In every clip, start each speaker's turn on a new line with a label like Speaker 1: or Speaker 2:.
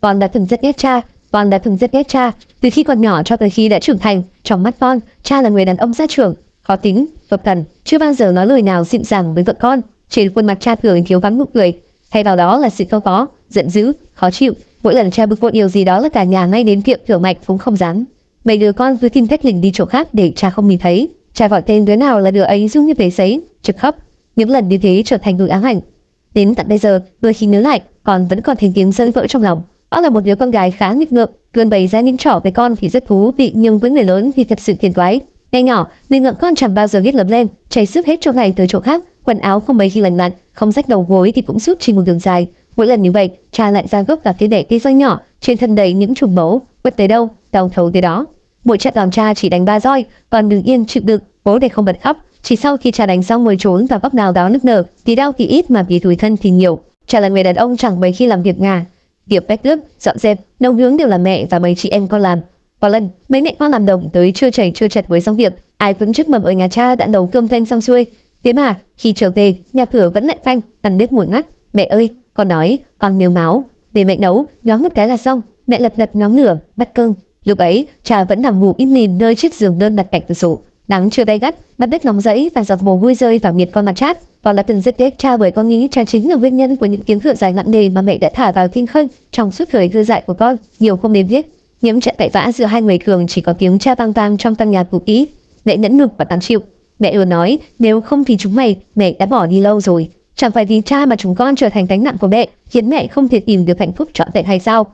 Speaker 1: Con đã từng rất ghét cha, con đã từng rất ghét cha. Từ khi còn nhỏ cho tới khi đã trưởng thành, trong mắt con, cha là người đàn ông gia trưởng, khó tính, hợp thần, chưa bao giờ nói lời nào dịu dàng với vợ con. Trên khuôn mặt cha thường thiếu vắng nụ cười, thay vào đó là sự cau có, giận dữ, khó chịu. Mỗi lần cha bực bội điều gì đó là cả nhà ngay đến tiệm rửa mặt cũng không dám. Mấy đứa con cứ tìm cách lỉnh đi chỗ khác để cha không nhìn thấy. Cha gọi tên đứa nào là đứa ấy rung như về giấy, trực khóc. Những lần như thế trở thành nỗi ám ảnh. Đến tận bây giờ, đôi khi nhớ lại, con vẫn còn thấy tiếng rơi vỡ trong lòng. Đó là một đứa con gái khá nghịch ngợm, luôn bày ra những trò với con thì rất thú vị, nhưng với người lớn thì thật sự phiền toái. Ngày nhỏ, nên ngợm con chẳng bao giờ biết lớn lên, chảy xước hết chỗ này tới chỗ khác, quần áo không mấy khi lành lặn, không rách đầu gối thì cũng rút trên một đường dài. Mỗi lần như vậy, cha lại ra gốc và cái đẻ cây roi nhỏ, trên thân đầy những chùm mấu, quất tới đâu, đau thấu tới đó. Mỗi trận làm cha chỉ đánh 3 roi, còn đừng yên chịu đựng, cố để không bật khóc. Chỉ sau khi cha đánh xong mới trốn vào góc nào đó nức nở, tí đau thì ít mà vì tủi thân thì nhiều. Cha là người đàn ông chẳng mấy khi làm việc nhà, việc bếp nước, dọn dẹp, nấu nướng đều là mẹ và mấy chị em con làm. Có lần mấy mẹ con làm đồng tới trưa chảy trưa chật với xong việc, ai cũng trước mầm ở nhà cha đã nấu cơm thanh xong xuôi. Thế mà khi trở về, nhà cửa vẫn lại phanh, ăn bếp nguội ngắt. Mẹ ơi, con nói, con nấu máu, để mẹ nấu, nhón một cái là xong. Mẹ lật đật nhóm lửa, bắt cơm. Lúc ấy, cha vẫn nằm ngủ im lìm nơi chiếc giường đơn đặt cạnh cửa sổ. Nắng chưa gay gắt, mặt đất nóng rẫy và giọt mồ hôi rơi vào miệt con mặt chát. Con đã từng rất ghét cha bởi con nghĩ cha chính là nguyên nhân của những tiếng thở dài nặng nề mà mẹ đã thả vào kinh khơi trong suốt thời thơ dại của con, nhiều không đếm hết. Những trận cãi vã giữa hai người thường chỉ có tiếng cha vang vang trong căn nhà cũ kỹ. Mẹ nhẫn nhục và 8 triệu. Mẹ luôn nói, nếu không thì chúng mày, mẹ đã bỏ đi lâu rồi. Chẳng phải vì cha mà chúng con trở thành gánh nặng của mẹ, khiến mẹ không thể tìm được hạnh phúc trọn vẹn hay sao?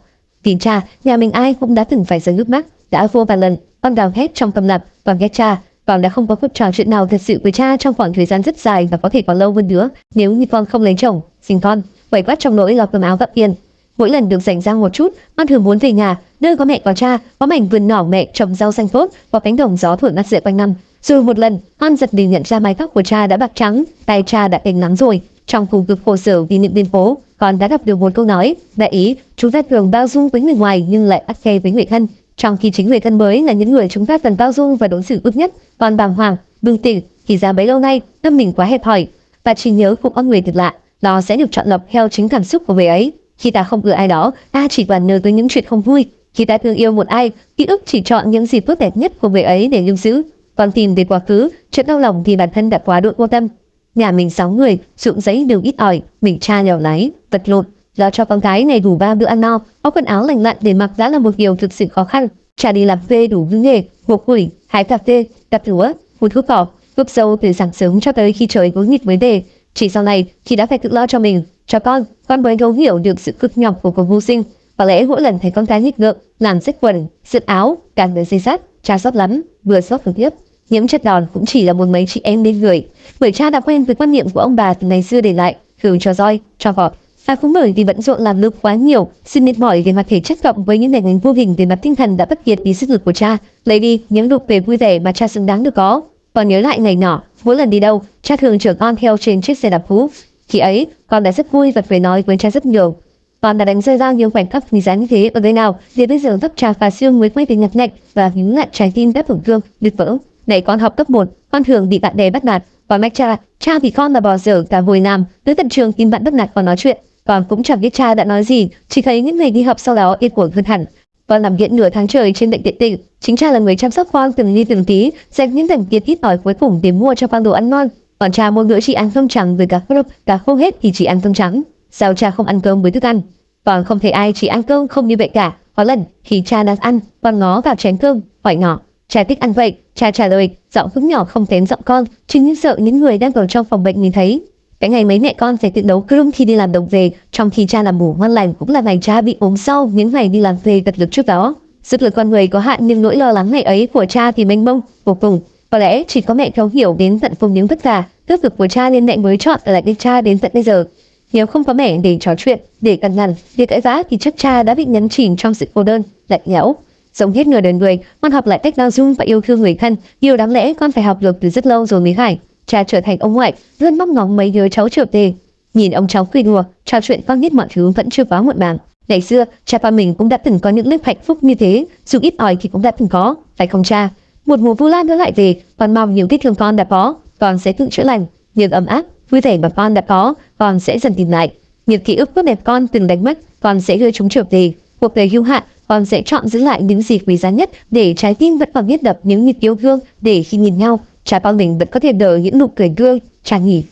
Speaker 1: Vì cha, nhà mình ai cũng đã từng phải rơi nước mắt, đã vô vài lần, con gào hét trong tâm lập, con ghét cha. Con đã không có cuộc trò chuyện nào thật sự với cha trong khoảng thời gian rất dài và có thể còn lâu hơn nữa. Nếu như con không lấy chồng, sinh con, quẩy quắt trong nỗi lo cơm áo gạo tiền. Mỗi lần được rảnh rang một chút, con thường muốn về nhà, nơi có mẹ có cha, có mảnh vườn nhỏ mẹ trồng rau xanh tốt, có cánh đồng gió thổi mát rượi quanh năm. Rồi một lần, con giật mình nhận ra mái tóc của cha đã bạc trắng, tay cha đã cành nắng rồi. Trong cùng cực khổ sở vì những biến cố, con đã đọc được một câu nói, đại ý, chúng ta thường bao dung với người ngoài nhưng lại ắt khe với người thân. Trong khi chính người thân mới là những người chúng ta cần bao dung và đối xử ước nhất. Còn bàng hoàng, bừng tỉnh thì ra bấy lâu nay tâm mình quá hẹp hòi và chỉ nhớ của con người thật lạ, nó sẽ được chọn lọc theo chính cảm xúc của người ấy. Khi ta không ưa ai đó, ta chỉ toàn nhớ tới những chuyện không vui. Khi ta thương yêu một ai, ký ức chỉ chọn những gì tốt đẹp nhất của người ấy để lưu giữ. Còn tìm về quá khứ, chuyện đau lòng thì bản thân đã quá độ vô tâm. Nhà mình 6 người, ruộng giấy đều ít ỏi, mình cha nghèo lái, vật lộn, lo cho con gái này đủ 3 bữa ăn no, có quần áo lành lặn để mặc đã là một điều thực sự khó khăn. Cha đi làm thuê đủ những nghề, buộc củi, hái cà phê, đập lúa, hút thuốc cỏ, gấp dâu từ sáng sớm cho tới khi trời tối nghịt mới về. Chỉ sau này, khi đã phải tự lo cho mình, cho con mới thấu hiểu được sự cực nhọc của cuộc mưu sinh. Có lẽ mỗi lần thấy con cái nghịch ngợm, làm rách quần, giật áo, càng tới dây sắt, cha xót lắm, vừa xót vừa tiếp. Những chất đòn cũng chỉ là một mấy chị em bên người, bởi cha đã quen với quan niệm của ông bà từ ngày xưa để lại, thường cho roi, cho vọt. Và cũng bởi vì bận rộn làm lực quá nhiều, sự mệt mỏi về mặt thể chất cộng với những ngành vô hình về mặt tinh thần đã bất kiệt vì sức lực của cha, lấy đi những nụ cười vui vẻ mà cha xứng đáng được có. Còn nhớ lại ngày nhỏ, mỗi lần đi đâu, cha thường chở con theo trên chiếc xe đạp cũ. Khi ấy, con đã rất vui và phải nói với cha rất nhiều. Con đã đánh rơi ra nhiều khoảnh khắc quý giá như thế ở nơi nào, để bây giờ gấp trà và xương mới quay về nhặt nhạnh và nhớ lại trái tim đã tổn thương, đứt vỡ. Này con học cấp 1, con thường bị bạn bè bắt nạt, còn mách cha vì con là bò dở cả buổi làm, tới tận trường tìm bạn bắt nạt còn nói chuyện. Con cũng chẳng biết cha đã nói gì, chỉ thấy những ngày đi học sau đó yên ổn hơn hẳn. Con nằm viện nửa tháng trời trên bệnh viện tỉnh, chính cha là người chăm sóc con từng ly từng tí, dành những dành tiền ít ỏi cuối cùng để mua cho con đồ ăn ngon. Còn cha mỗi bữa chỉ ăn cơm trắng với cá khô hết thì chỉ ăn cơm trắng. Sao cha không ăn cơm với thức ăn? Còn không thấy ai chỉ ăn cơm không như vậy cả. Có lần khi cha đang ăn, con ngó vào chén cơm, hỏi nhỏ, cha thích ăn vậy? Cha trả lời, giọng cũng nhỏ không kém giọng con, chứ như sợ những người đang ở trong phòng bệnh nhìn thấy. Cái ngày mấy mẹ con phải tự nấu cơm khi đi làm đồng về, trong khi cha làm ngủ ngon lành cũng là ngày cha bị ốm sau những ngày đi làm về vật lực trước đó. Sức lực con người có hạn nhưng nỗi lo lắng ngày ấy của cha thì mênh mông vô cùng. Có lẽ chỉ có mẹ thấu hiểu đến tận cùng những vất vả, tích cực của cha nên mẹ mới chọn ở lại bên cha đến tận bây giờ. Nếu không có mẹ để trò chuyện, để cằn nhằn, để cãi vã thì chắc cha đã bị nhấn chìm trong sự cô đơn, lạnh lẽo. Giống hết người đời người, con học lại cách bao dung và yêu thương người thân, điều đáng lẽ con phải học được từ rất lâu rồi mới phải. Cha trở thành ông ngoại, luôn mong ngóng mấy đứa cháu trở về. Nhìn ông cháu cười đùa, trò chuyện con biết mọi thứ vẫn chưa quá muộn màng. Ngày xưa, cha con mình cũng đã từng có những lúc hạnh phúc như thế, dù ít ỏi thì cũng đã từng có, phải không cha? Một mùa vu lan nữa lại về, con mong những vết thương con đã có, con sẽ tự chữa lành. Những ấm áp, vui vẻ mà con đã có, con sẽ dần tìm lại. Những ký ức tốt đẹp con từng đánh mất, con sẽ đưa chúng trở về. Cuộc đời hữu hạn, con sẽ chọn giữ lại những gì quý giá nhất để trái tim vẫn còn biết đập những nhịp yêu thương, để khi nhìn nhau, trái bóng mình vẫn có thể đợi những nụ cười gương, chàng nhỉ.